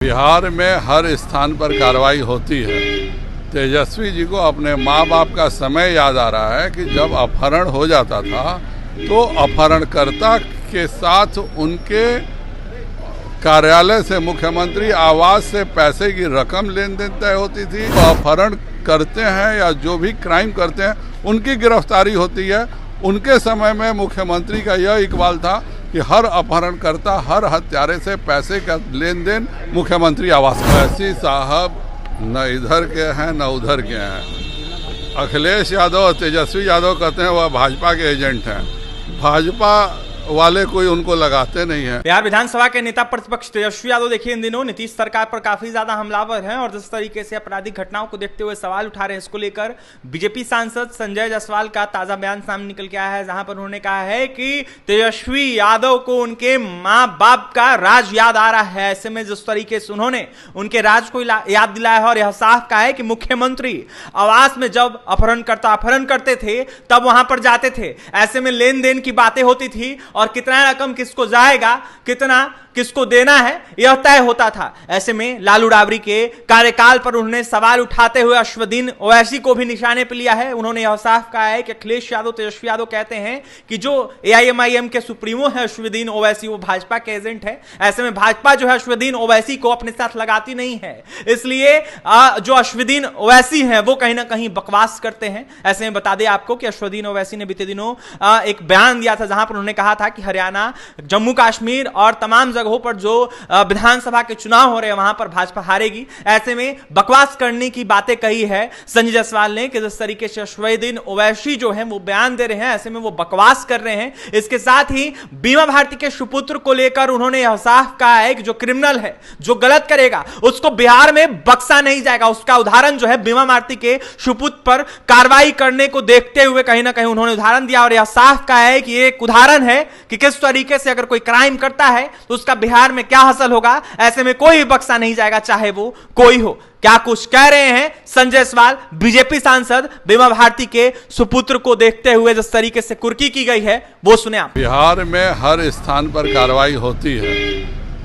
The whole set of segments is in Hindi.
बिहार में हर स्थान पर कार्रवाई होती है। तेजस्वी जी को अपने माँ बाप का समय याद आ रहा है कि जब अपहरण हो जाता था तो अपहरणकर्ता के साथ उनके कार्यालय से मुख्यमंत्री आवास से पैसे की रकम लेन देन तय होती थी। तो अपहरण करते हैं या जो भी क्राइम करते हैं उनकी गिरफ्तारी होती है। उनके समय में मुख्यमंत्री का यह इकबाल था कि हर अपहरणकर्ता, हर हत्यारे से पैसे का लेन देन मुख्यमंत्री आवास। ऐसी साहब न इधर के हैं न उधर के हैं। अखिलेश यादव और तेजस्वी यादव कहते हैं वह भाजपा के एजेंट हैं। भाजपा वाले कोई उनको लगाते नहीं है। बिहार विधानसभा के नेता प्रतिपक्ष तेजस्वी यादव देखिए इन दिनों नीतीश सरकार पर काफी ज्यादा हमलावर हैं और जिस तरीके से आपराधिक घटनाओं को देखते हुए सवाल उठा रहे हैं, इसको लेकर बीजेपी सांसद संजय जायसवाल का ताजा बयान सामने निकल के आया है, जहां पर उन्होंने कहा है कि तेजस्वी यादव को उनके माँ बाप का राज याद आ रहा है। ऐसे में जिस तरीके से उन्होंने उनके राज को याद दिलाया है और यह साफ कहा है कि मुख्यमंत्री आवास में जब अपहरण करते थे तब वहां पर जाते थे। ऐसे में लेन देन की बातें होती थी और कितना रकम किसको जाएगा, कितना किसको देना है, यह तय होता था। ऐसे में लालू राबड़ी के कार्यकाल पर उन्होंने सवाल उठाते हुए अश्वदीन ओवैसी को भी निशाने पर लिया है। उन्होंने यह साफ कहा है कि अखिलेश यादव, तेजस्वी यादव कहते हैं कि जो एआईएमआईएम के सुप्रीमो है अश्वदीन ओवैसी, वो भाजपा के एजेंट है। ऐसे में भाजपा जो है अश्वदीन ओवैसी को अपने साथ लगाती नहीं है, इसलिए जो अश्वदीन ओवैसी हैं वो कहीं ना कहीं बकवास करते हैं। ऐसे में बता दें आपको कि अश्वदीन ओवैसी ने बीते दिनों एक बयान दिया था जहां पर उन्होंने कहा था कि हरियाणा, जम्मू कश्मीर और तमाम जगहों पर जो विधानसभा के चुनाव हो रहे हैं वहां पर भाजपा हारेगी। ऐसे में बकवास करने की बातें कही है संजय जायसवाल ने कि जिस तरीके से अश्वदीन ओवैसी जो है वो बयान दे रहे हैं, ऐसे में वो बकवास कर रहे हैं। इसके साथ ही बीमा भारती के सुपुत्र को लेकर उन्होंने यह साफ कहा है कि जो क्रिमिनल है, जो गलत करेगा, उसको बिहार में बख्शा नहीं जाएगा। उसका उदाहरण जो है बीमा भारती के सुपुत्र पर कार्रवाई करने को देखते हुए कहीं ना कहीं उन्होंने उदाहरण दिया और यह साफ कहा है कि एक उदाहरण है कि किस तरीके से अगर कोई क्राइम करता है तो उसका बिहार में क्या हासिल होगा। ऐसे में कोई भी बख्शा नहीं जाएगा, चाहे वो कोई हो। क्या कुछ कह रहे हैं संजय जायसवाल, बीजेपी सांसद बीमा भारती के सुपुत्र को देखते हुए जिस तरीके से कुर्की की गई है वो सुने आप। बिहार में हर स्थान पर कार्रवाई होती है।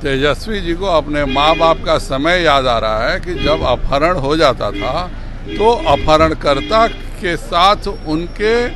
तेजस्वी जी को अपने माँ बाप का समय याद आ रहा है कि जब अपहरण हो जाता था तो अपहरणकर्ता के साथ उनके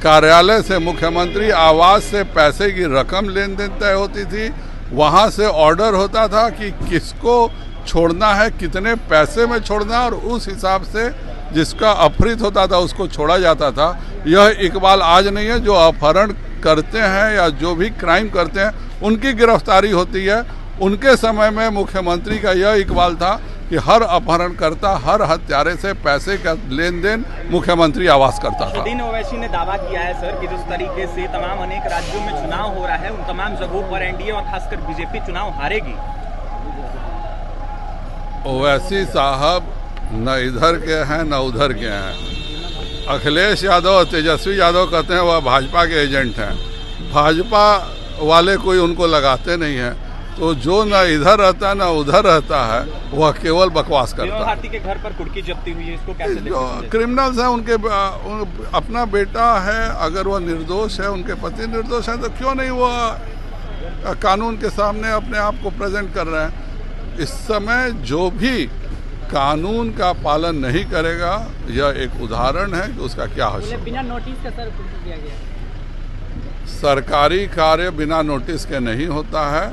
कार्यालय से मुख्यमंत्री आवास से पैसे की रकम लेन देन तय होती थी। वहां से ऑर्डर होता था कि किसको छोड़ना है, कितने पैसे में छोड़ना है और उस हिसाब से जिसका अपहृत होता था उसको छोड़ा जाता था। यह इकबाल आज नहीं है। जो अपहरण करते हैं या जो भी क्राइम करते हैं उनकी गिरफ्तारी होती है। उनके समय में मुख्यमंत्री का यह इकबाल था कि हर अपहरणकर्ता, हर हत्यारे से पैसे का लेन देन मुख्यमंत्री आवास करता था। अश्वदीन ओवैसी ने दावा किया है सर कि जिस तरीके से तमाम अनेक राज्यों में चुनाव हो रहा है उन तमाम जगहों पर एनडीए और खासकर बीजेपी चुनाव हारेगी। ओवैसी साहब न इधर के हैं न उधर के हैं। अखिलेश यादव और तेजस्वी यादव कहते हैं वह भाजपा के एजेंट हैं। भाजपा वाले कोई उनको लगाते नहीं है। तो जो न इधर रहता है न उधर रहता है वह केवल बकवास करता है। भारती के घर पर कुर्की जब्ती हुई है, इसको कैसे जो क्रिमिनल्स हैं उनके अपना बेटा है, अगर वह निर्दोष है, उनके पति निर्दोष है तो क्यों नहीं वह कानून के सामने अपने आप को प्रेजेंट कर रहे हैं। इस समय जो भी कानून का पालन नहीं करेगा यह एक उदाहरण है कि उसका क्या हासिल। बिना नोटिस का सर कुर्की दिया गया। सरकारी कार्य बिना नोटिस के नहीं होता है।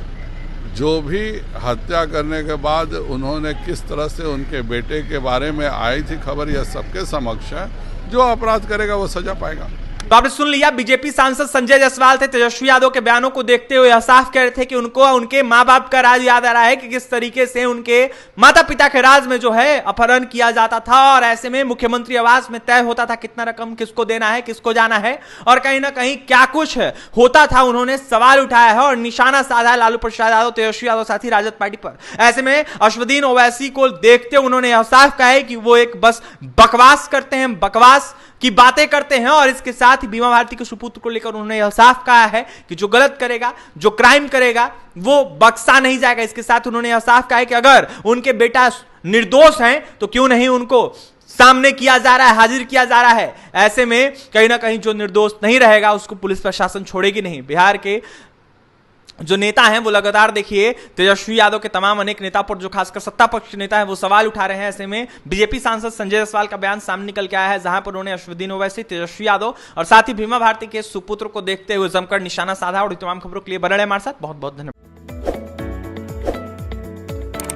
जो भी हत्या करने के बाद उन्होंने किस तरह से उनके बेटे के बारे में आई थी खबर, यह सबके समक्ष है। जो अपराध करेगा वो सजा पाएगा। तो आपने सुन लिया, बीजेपी सांसद संजय जायसवाल थे। तेजस्वी यादव के बयानों को देखते हुए साफ कह रहे थे कि उनको उनके माँ बाप का राज याद आ रहा है कि किस तरीके से उनके माता पिता के राज में जो है अपहरण किया जाता था और ऐसे में मुख्यमंत्री आवास में तय होता था कितना रकम किसको देना है, किसको जाना है और कहीं ना कहीं क्या कुछ होता था। उन्होंने सवाल उठाया है और निशाना साधा है लालू प्रसाद यादव, तेजस्वी यादव साथी राजद पार्टी पर। ऐसे में अश्वदीन ओवैसी को देखते उन्होंने यह साफ कहा है कि वो एक बस बकवास करते हैं, बकवास की बातें करते हैं और इसके साथ ही बीमा भारती के सुपुत्र को लेकर उन्होंने यह साफ कहा है कि जो गलत करेगा, जो क्राइम करेगा वो बख्शा नहीं जाएगा। इसके साथ उन्होंने यह साफ कहा है कि अगर उनके बेटा निर्दोष हैं तो क्यों नहीं उनको सामने किया जा रहा है, हाजिर किया जा रहा है। ऐसे में कहीं ना कहीं जो निर्दोष नहीं रहेगा उसको पुलिस प्रशासन छोड़ेगी नहीं। बिहार के जो नेता हैं वो लगातार देखिए तेजस्वी यादव के तमाम अनेक नेता पर, जो खासकर सत्ता पक्ष के नेता है वो सवाल उठा रहे हैं। ऐसे में बीजेपी सांसद संजय जायसवाल का बयान सामने निकल के आया है, जहां पर उन्होंने अश्वनी ओवैसी, तेजस्वी यादव और साथ ही भीमा भारती के सुपुत्र को देखते हुए जमकर निशाना साधा। और तमाम खबरों के लिए बने रहे हमारे साथ। बहुत बहुत धन्यवाद।